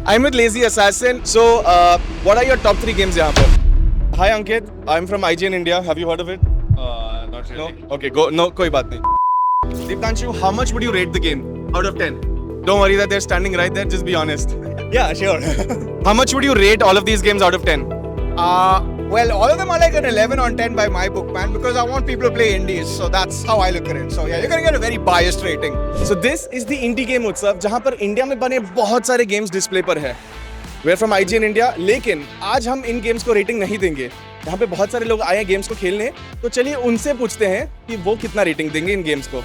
I'm with Lazy Assassin. So, what are your top 3 games यहाँ पर? Hi Ankit, I'm from IGN India. Have you heard of it? Not No? really. Okay, go. No, कोई बात नहीं. Deeptanshu, how much would you rate the game out of 10? Don't worry that they're standing right there. Just be honest. Yeah, sure. How much would you rate all of these games out of 10? Well, all of them are like an 11 on 10 by my book, man, because I want people to play indies. So that's how I look at it. So yeah, you're going to get a very biased rating. So this is the Indie Game उत्सव जहाँ पर India में बने बहुत सारे games display पर है. We're from IGN India, लेकिन आज हम इन गेम्स को रेटिंग नहीं देंगे. यहाँ पे बहुत सारे लोग आए हैं गेम्स को खेलने, तो चलिए उनसे पूछते हैं कि वो कितना रेटिंग देंगे इन गेम्स को.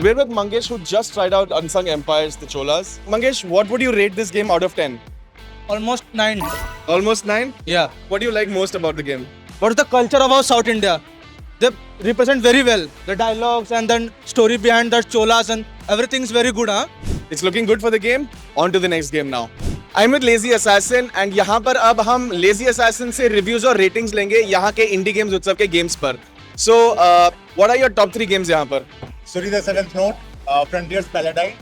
We're with Mangesh, who just tried out Unsung Empires, the Cholas. Mangesh, what would you rate this game out of 10? Almost 9. Almost 9? Yeah. What do you like most about the game? What is the culture of our South India? They represent very well. The dialogues and the story behind the cholas and everything is very good, huh? It's looking good for the game. On to the next game now. I'm with Lazy Assassin and यहाँ पर अब हम Lazy Assassin से reviews और ratings लेंगे यहाँ के Indie Games उत्सव के games पर. So, what are your top 3 games यहाँ पर? Suri the Seventh Note, Frontiers Paladine,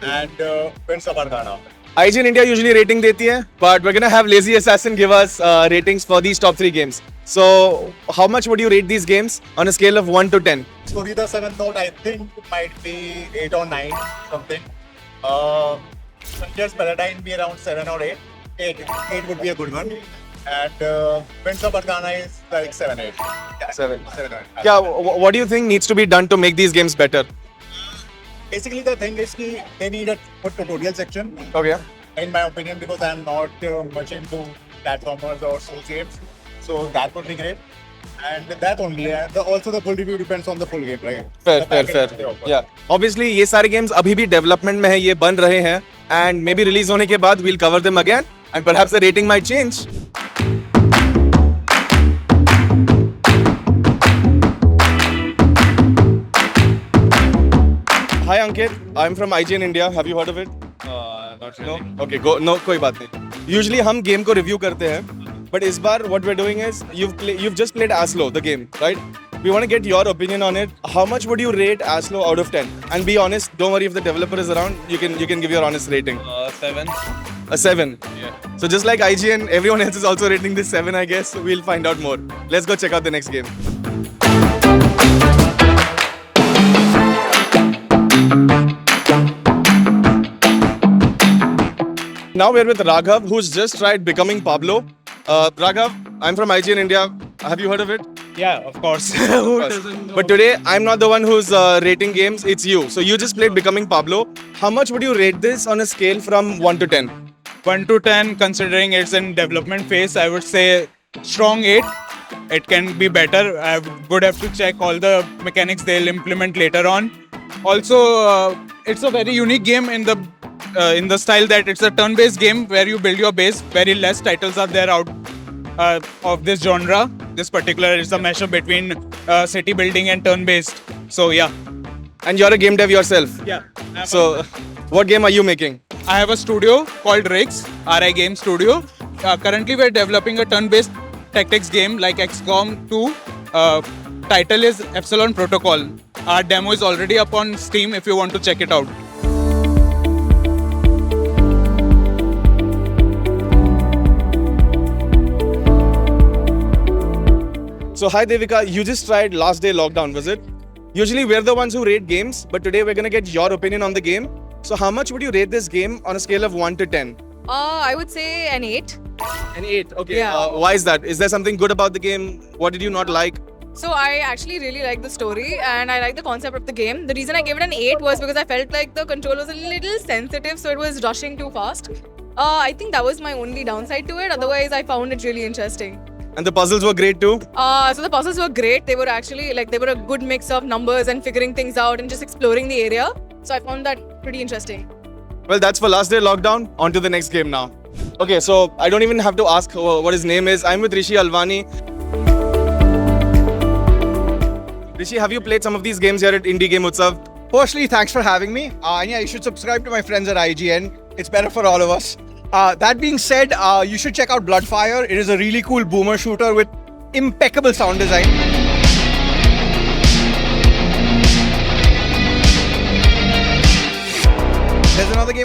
and Prince of Arcana. IGN India usually rating देती है, but we're gonna have Lazy Assassin give us ratings for these top 3 games. So, how much would you rate these games on a scale of 1 to 10? Suri the Seventh Note, I think might be 8 or 9 something. Frontiers Paladine be around 7 or 8. 8 would be a good one. And Prince of Arcana is like 7, 8. Yeah, 7. 7 or 8. Yeah, what do you think needs to be done to make these games better? Basically, the thing is they need a good tutorial section, Okay. in my opinion, because I'm not much into platformers or soul games. So that would be great. And that only. Also, the full review depends on the full game, right? Fair, The fair, package they fair. offer. Yeah. Obviously, ये सारे games अभी भी development में है, ये बन रहे हैं, and maybe release होने के बाद we'll cover them again, and perhaps the rating might change. Hi Ankit, I'm from IGN India. Have you heard of it? Not No? really. Okay, go. No, कोई बात नहीं. Usually हम game को review करते हैं, but इस बार what we're doing is you've just played Aslo, the game, right? We want to get your opinion on it. How much would you rate Aslo out of 10? And be honest. Don't worry if the developer is around. You can give your honest rating. 7. A 7. Yeah. So just like IGN, everyone else is also rating this 7, I guess. We'll find out more. Let's go check out the next game. Now we're with Raghav, who's just tried Becoming Pablo. Raghav, I'm from IGN India. Have you heard of it? Yeah, of course. Who doesn't know? But today, I'm not the one who's rating games, it's you. So you just played Becoming Pablo. How much would you rate this on a scale from 1 to 10? 1 to 10, considering it's in development phase, I would say strong 8. It can be better. I would have to check all the mechanics they'll implement later on. Also, it's a very unique game in the style that it's a turn-based game where you build your base. Very less titles are there out of this genre. This particular is a mashup between city building and turn-based. So yeah. And you're a game dev yourself. Yeah. So, what game are you making? I have a studio called Rix, RI Game Studio. Currently, we're developing a turn-based tactics game like XCOM 2. Title is Epsilon Protocol. Our demo is already up on Steam if you want to check it out. So, hi Devika, you just tried Last Day Lockdown, was it? Usually, we're the ones who rate games, but today we're gonna get your opinion on the game. So, how much would you rate this game on a scale of 1 to 10? I would say an 8. An 8. Okay. Yeah. Why is that? Is there something good about the game? What did you not like? So I actually really like the story and I like the concept of the game. The reason I gave it an 8 was because I felt like the control was a little sensitive, so it was rushing too fast. I think that was my only downside to it. Otherwise, I found it really interesting. And the puzzles were great too. So the puzzles were great. They were actually they were a good mix of numbers and figuring things out and just exploring the area. So I found that pretty interesting. Well, that's for Last Day Lockdown. On to the next game now. Okay, so I don't even have to ask what his name is. I'm with Rishi Alvani. Rishi, have you played some of these games here at Indie Game Utsav? Firstly, thanks for having me. And yeah, you should subscribe to my friends at IGN. It's better for all of us. That being said, you should check out Bloodfire. It is a really cool boomer shooter with impeccable sound design.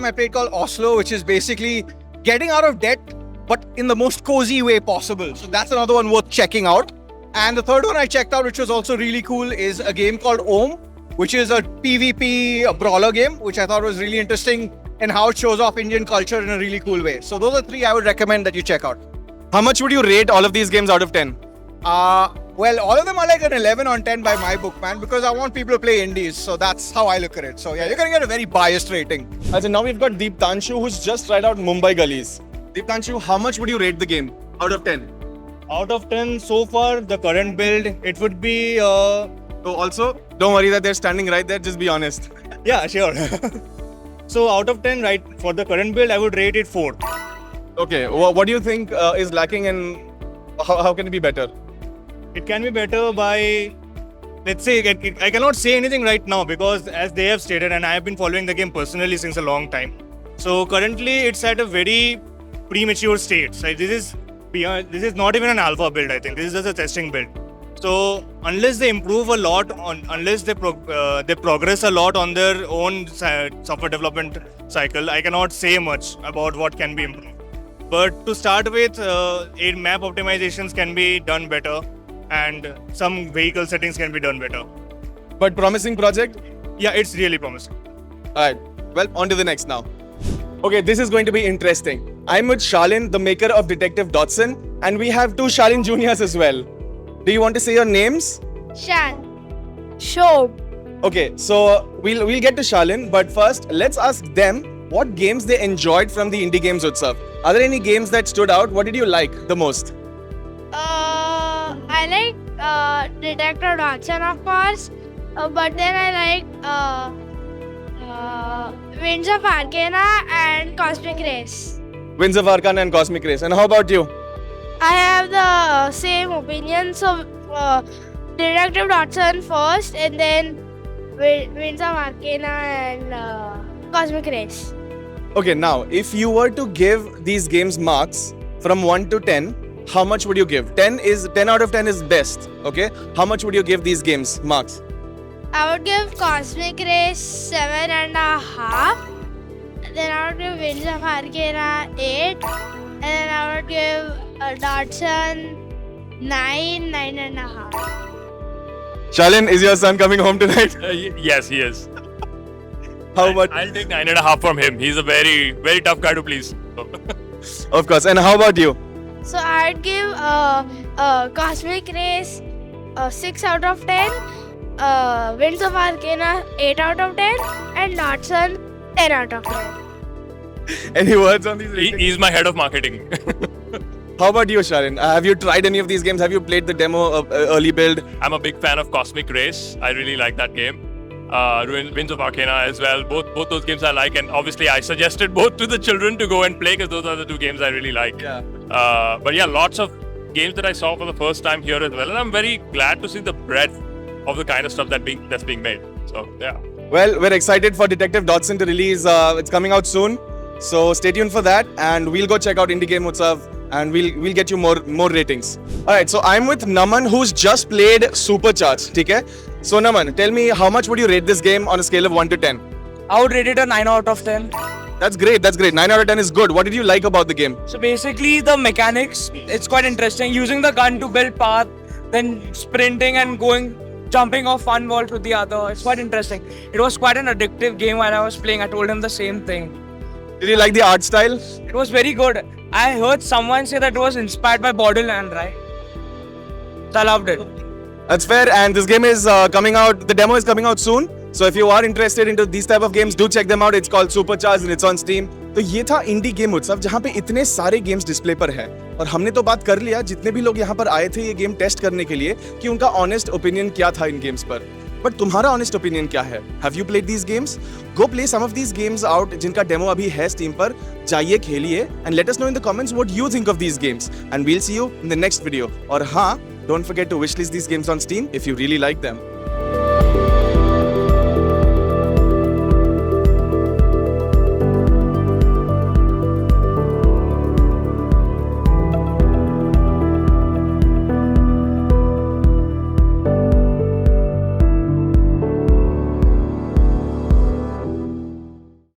I played called Oslo, which is basically getting out of debt, but in the most cozy way possible. So that's another one worth checking out. And the third one I checked out, which was also really cool, is a game called Om, which is a PvP brawler game, which I thought was really interesting in how it shows off Indian culture in a really cool way. So those are three I would recommend that you check out. How much would you rate all of these games out of 10? Well, all of them are like an 11 on 10 by my book, man, because I want people to play indies. So that's how I look at it. So yeah, you're going to get a very biased rating. So now we've got Deeptanshu, who's just tried out Mumbai Gullies. Deeptanshu, how much would you rate the game out of 10? Out of 10, so far, the current build, it would be, So also, don't worry that they're standing right there, just be honest. yeah, sure. So out of 10, right, for the current build, I would rate it 4. Okay, what do you think is lacking and how can it be better? It can be better by, let's say, I cannot say anything right now because as they have stated, and I have been following the game personally since a long time. So currently it's at a very premature state. So this is not even an alpha build, I think. This is just a testing build. So unless they improve a lot unless they progress a lot on their own software development cycle, I cannot say much about what can be improved. But to start with, map optimizations can be done better, and some vehicle settings can be done better. But promising project? Yeah, it's really promising. Alright, well, on to the next now. Okay, this is going to be interesting. I'm with Shalin, the maker of Detective Dodson, and we have two Shalin Juniors as well. Do you want to say your names? Shan. Shob. Okay, so we'll get to Shalin, but first, let's ask them what games they enjoyed from the Indie Games Utsav. Are there any games that stood out? What did you like the most? I like Detective Dodson, of course, but then I like Winds of Arcana and Cosmic Race. Winds of Arcana and Cosmic Race. And how about you? I have the same opinion, so Detective Dodson first, and then Winds of Arcana and Cosmic Race. Okay, now, if you were to give these games marks from 1 to 10, how much would you give? 10 out of 10 is best, okay? How much would you give these games marks? I would give Cosmic Race 7.5. Then I would give Winds of Arcana 8. And then I would give Dodson 9.5. Shalin, is your son coming home tonight? Yes, he is. How about? I'll take 9.5 from him. He's a very, very tough guy to please. Of course. And how about you? So I'd give Cosmic Race 6 out of 10. Winds of Arcana 8 out of 10. And Dodson 10 out of 10. Any words on these ratings? He's my head of marketing. How about you, Shalin? Have you tried any of these games? Have you played the demo early build? I'm a big fan of Cosmic Race. I really like that game. Winds of Arcana as well. Both those games I like, and obviously I suggested both to the children to go and play because those are the two games I really like. Yeah. But yeah, lots of games that I saw for the first time here as well, and I'm very glad to see the breadth of the kind of stuff that's being made. So yeah. Well, we're excited for Detective Dodson to release. It's coming out soon, so stay tuned for that, and we'll go check out Indie Game Utsav, and we'll get you more ratings. All right, so I'm with Naman, who's just played Supercharged. Okay? So Naman, tell me, how much would you rate this game on a scale of 1 to 10? I would rate it a 9 out of 10. That's great. 9 out of 10 is good. What did you like about the game? So basically the mechanics, it's quite interesting. Using the gun to build path, then sprinting and jumping off one wall to the other. It's quite interesting. It was quite an addictive game while I was playing. I told him the same thing. Did you like the art style? It was very good. I heard someone say that it was inspired by Borderlands, right? So I loved it. That's fair. And this game is coming out. The demo is coming out soon. So if you are interested into these type of games, do check them out. It's called Supercharged and it's on Steam. तो ये था इंडी game उत्सव जहाँ पे इतने सारे games display पर है और हमने तो बात कर लिया जितने भी लोग यहाँ पर आए थे ये गेम टेस्ट करने के लिए कि उनका ऑनेस्ट ओपिनियन क्या था इन गेम्स पर बट तुम्हारा ऑनेस्ट ओपिनियन क्या है have you played these games go play some of these games out जिनका डेमो अभी है स्टीम पर जाइए खेलिए and let us know in the comments what you think of these games and we'll see you in the next video और हाँ don't forget to wishlist these games on Steam if you really like them